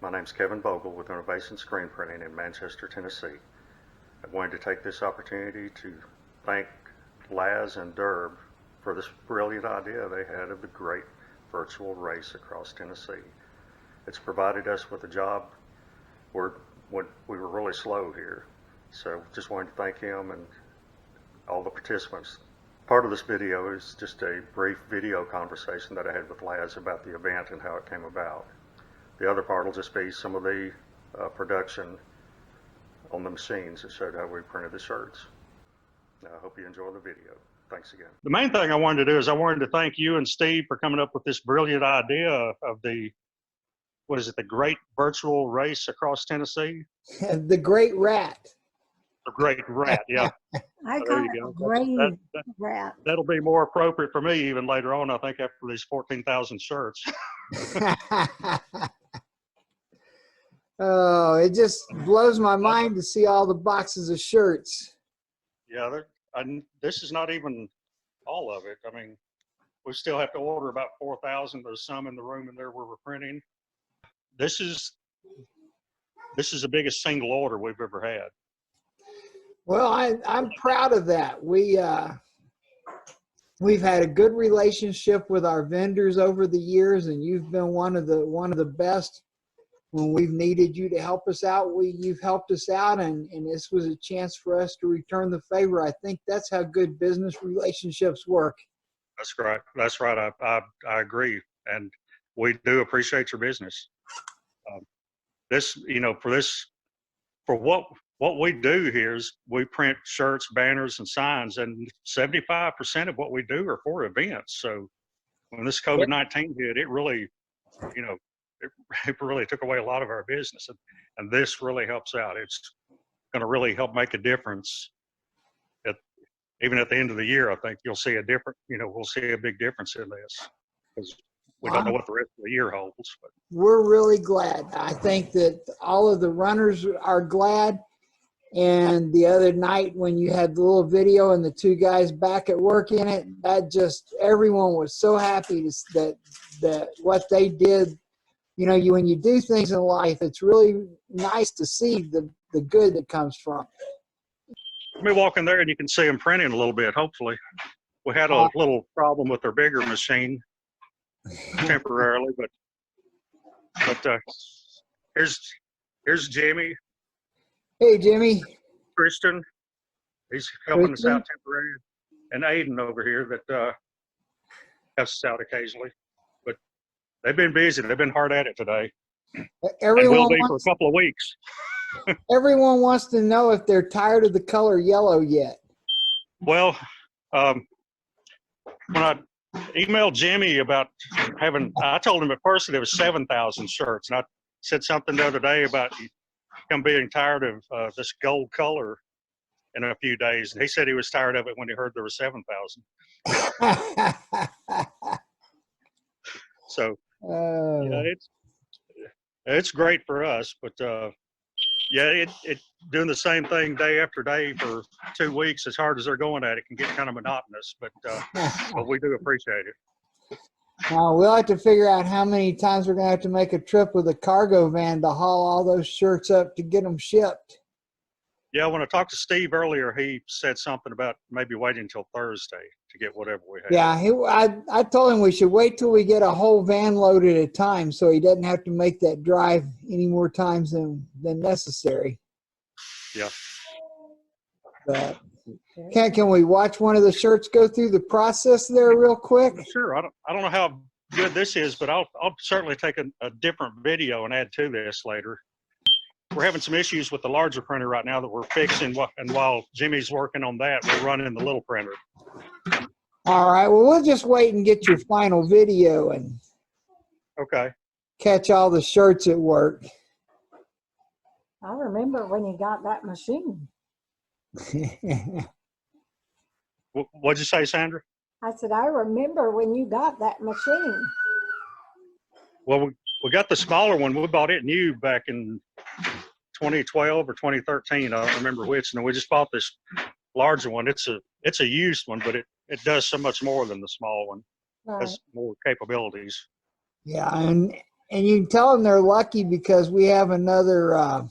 My name's Kevin Bogle with Innovation Screen Printing in Manchester, Tennessee. I wanted to take this opportunity to thank Laz and Derb for this brilliant idea they had of the great virtual race across Tennessee. It's provided us with a job when we were really slow here. So just wanted to thank him and all the participants. Part of this video is just a brief video conversation that I had with Laz about the event and how it came about. The other part will just be some of the production on the machines that showed how we printed the shirts. I hope you enjoy the video. Thanks again. The main thing I wanted to do is I wanted to thank you and Steve for coming up with this brilliant idea of the, what is it, the Great Virtual Race across Tennessee? The Great Rat. The Great Rat, yeah. I call it Great Rat. That'll be more appropriate for me even later on, I think, after these 14,000 shirts. Oh, it just blows my mind to see all the boxes of shirts. Yeah, this is not even all of it. I mean, we still have to order about 4,000. There's some in the room in there where we're printing. This is the biggest single order we've ever had. Well, I'm proud of that. We've had a good relationship with our vendors over the years, and you've been one of the best. When we've needed you to help us out, you've helped us out, and this was a chance for us to return the favor. I think that's how good business relationships work. That's right. That's right. I agree, and we do appreciate your business. For what we do here is we print shirts, banners, and signs, and 75% of what we do are for events. So when this COVID-19 hit, it really, it really took away a lot of our business, and this really helps out. It's going to really help make a difference. Even at the end of the year, I think you'll see we'll see a big difference in this, because we don't know what the rest of the year holds. But we're really glad. I think that all of the runners are glad. And the other night when you had the little video and the two guys back at work in it, everyone was so happy that what they did. When you do things in life, it's really nice to see the good that comes from it. Let me walk in there and you can see them printing a little bit, hopefully. We had a little problem with their bigger machine temporarily, but here's Jimmy. Hey, Jimmy. Christian, he's helping us out temporarily, and Aiden over here that helps us out occasionally. But they've been busy. They've been hard at it today. Everyone will be for a couple of weeks. Everyone wants to know if they're tired of the color yellow yet. Well, when I emailed Jimmy about I told him at first that it was 7,000 shirts, and I said something the other day about him being tired of this gold color in a few days. And he said he was tired of it when he heard there were 7,000. So, it's great for us, but it doing the same thing day after day for 2 weeks, as hard as they're going at it, can get kind of monotonous, but we do appreciate it. We'll have to figure out how many times we're going to have to make a trip with a cargo van to haul all those shirts up to get them shipped. Yeah, when I talked to Steve earlier, he said something about maybe waiting until Thursday to get whatever we have. Yeah, I told him we should wait till we get a whole van load at a time so he doesn't have to make that drive any more times than necessary. Yeah. But can we watch one of the shirts go through the process there real quick? Sure. I don't know how good this is, but I'll certainly take a different video and add to this later. We're having some issues with the larger printer right now that we're fixing, and while Jimmy's working on that, we're running the little printer. All right. Well, we'll just wait and get your final video and catch all the shirts at work. I remember when you got that machine. What'd you say, Sandra? I said, I remember when you got that machine. Well, we got the smaller one. We bought it new back in 2012 or 2013. I don't remember which. And we just bought this larger one. It's a used one, but it does so much more than the small one. Right. Has more capabilities. Yeah, and And you can tell them they're lucky because we have another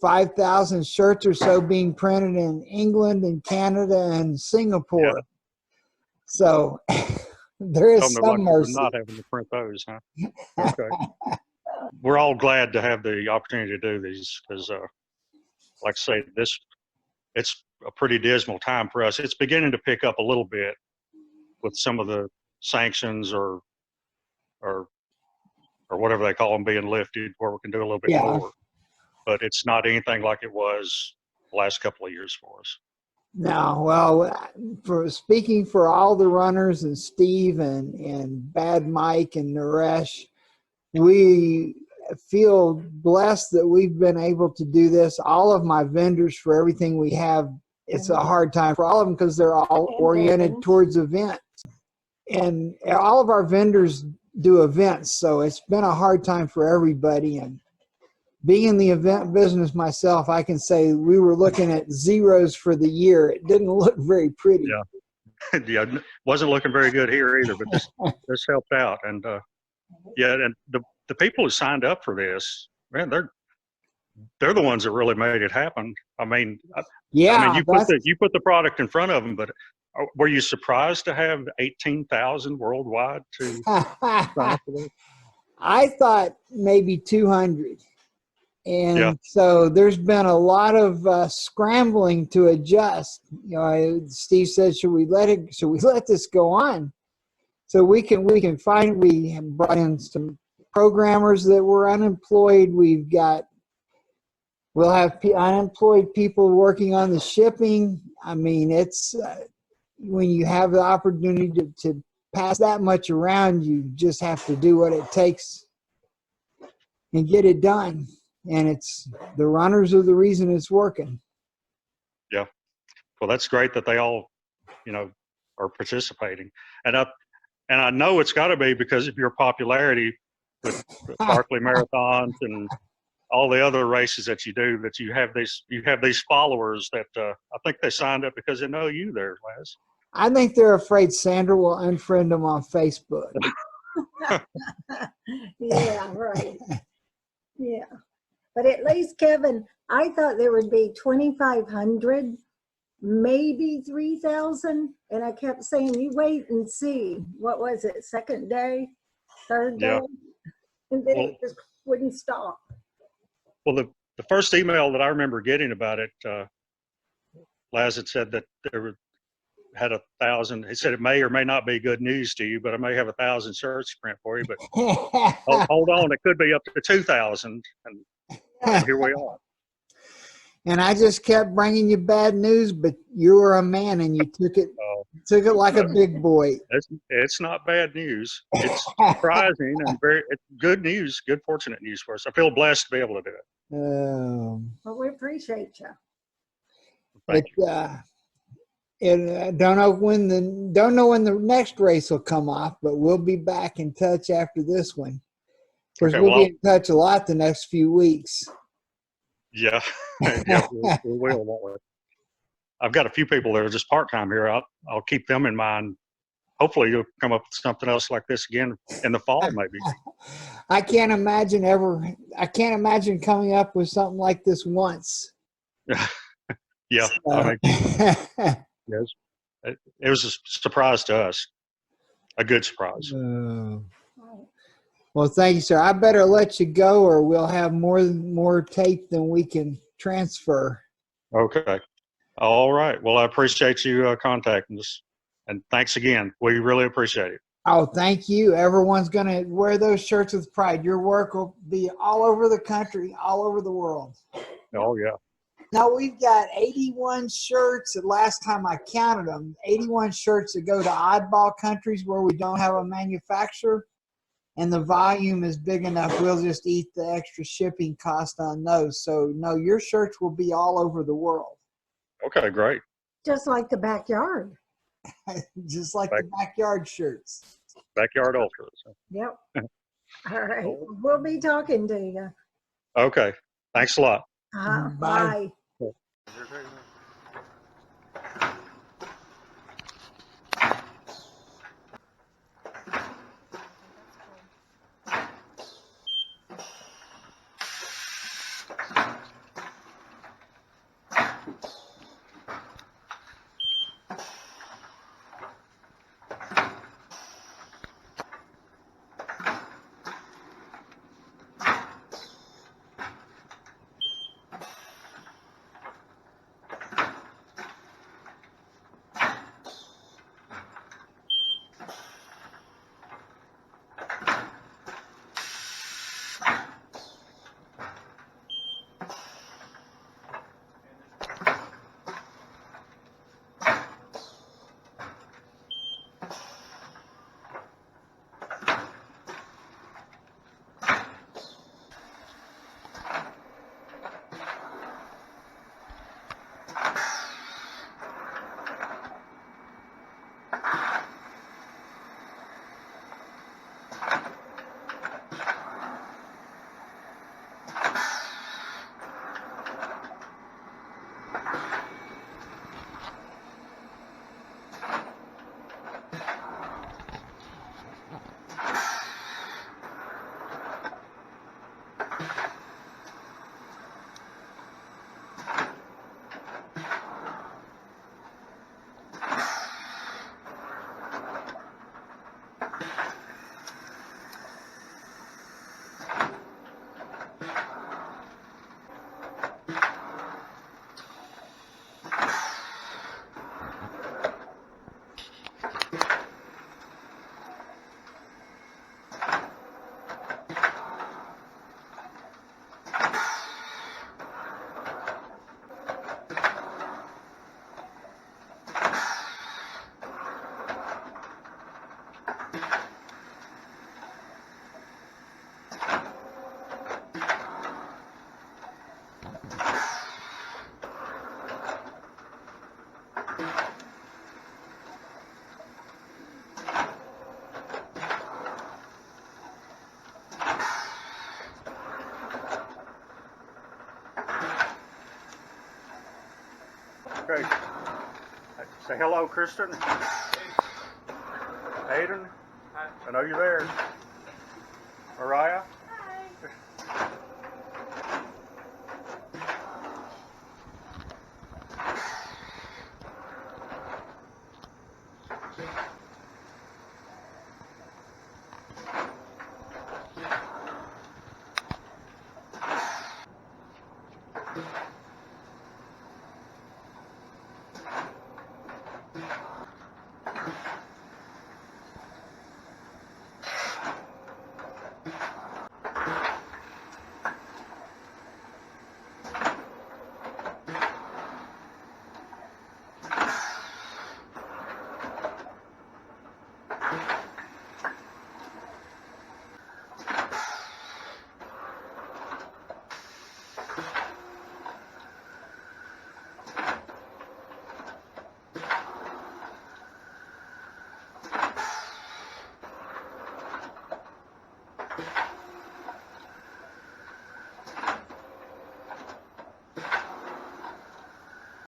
5,000 shirts or so being printed in England and Canada and Singapore. Yeah. So there Tell is them they're some lucky for mercy. not having to print those, huh? Okay. We're all glad to have the opportunity to do these because, like I say, it's a pretty dismal time for us. It's beginning to pick up a little bit with some of the sanctions or whatever they call them being lifted, where we can do a little bit Yeah. more. But it's not anything like it was the last couple of years for us. No, well, for speaking for all the runners and Steve and Bad Mike and Naresh, we feel blessed that we've been able to do this. All of my vendors for everything we have, it's a hard time for all of them because they're all oriented towards events. And all of our vendors do events, so it's been a hard time for everybody. And being in the event business myself, I can say we were looking at zeros for the year. It didn't look very pretty. Yeah. Yeah, wasn't looking very good here either, but this helped out. And yeah, and the people who signed up for this, man, they're the ones that really made it happen. I mean, Yeah, you put the product in front of them, but were you surprised to have 18,000 worldwide to sign up for this? I thought maybe 200. And Yeah. so there's been a lot of scrambling to adjust. You know, Steve said, should we let this go on? So we have brought in some programmers that were unemployed. We'll have unemployed people working on the shipping. I mean, it's when you have the opportunity to pass that much around, you just have to do what it takes and get it done. And it's the runners are the reason it's working. Yeah. Well, that's great that they all, are participating. And I know it's got to be because of your popularity with the Barkley marathons and all the other races that you do, that you have these followers that I think they signed up because they know you there, Les. I think they're afraid Sandra will unfriend them on Facebook. Yeah, right. Yeah. But at least, Kevin, I thought there would be 2,500, maybe 3,000. And I kept saying, you wait and see. What was it, second day, third day? Yeah. And then it just wouldn't stop. Well, the first email that I remember getting about it, Laz had said that had 1,000. He said it may or may not be good news to you, but I may have 1,000 shirts to print for you. But hold on, it could be up to 2,000, and here we are. And I just kept bringing you bad news, but you were a man and you took it like a big boy. It's not bad news. It's surprising and it's good news, good fortunate news for us. I feel blessed to be able to do it. Well, we appreciate you. Thank you. And don't know when the next race will come off, but we'll be back in touch after this one. Because we'll be in touch a lot the next few weeks. Yeah, yeah, we will, won't we? I've got a few people that are just part-time here. I'll keep them in mind. Hopefully you'll come up with something else like this again in the fall, maybe. I can't imagine coming up with something like this once. Yeah, I mean, yes, it was a surprise to us, a good surprise. Well, thank you, sir. I better let you go, or we'll have more tape than we can transfer. Okay. All right. Well, I appreciate you contacting us, and thanks again. We really appreciate it. Oh, thank you. Everyone's going to wear those shirts with pride. Your work will be all over the country, all over the world. Oh, yeah. Now, we've got 81 shirts. The last time I counted them, 81 shirts that go to oddball countries where we don't have a manufacturer. And the volume is big enough, we'll just eat the extra shipping cost on those. So, no, your shirts will be all over the world. Okay, great. Just like the backyard. Just like the backyard shirts. Backyard Ultras. Yep. All right. We'll be talking to you. Okay. Thanks a lot. Bye. Okay. Say hello, Kristen. Hayden. I know you're there. Mariah.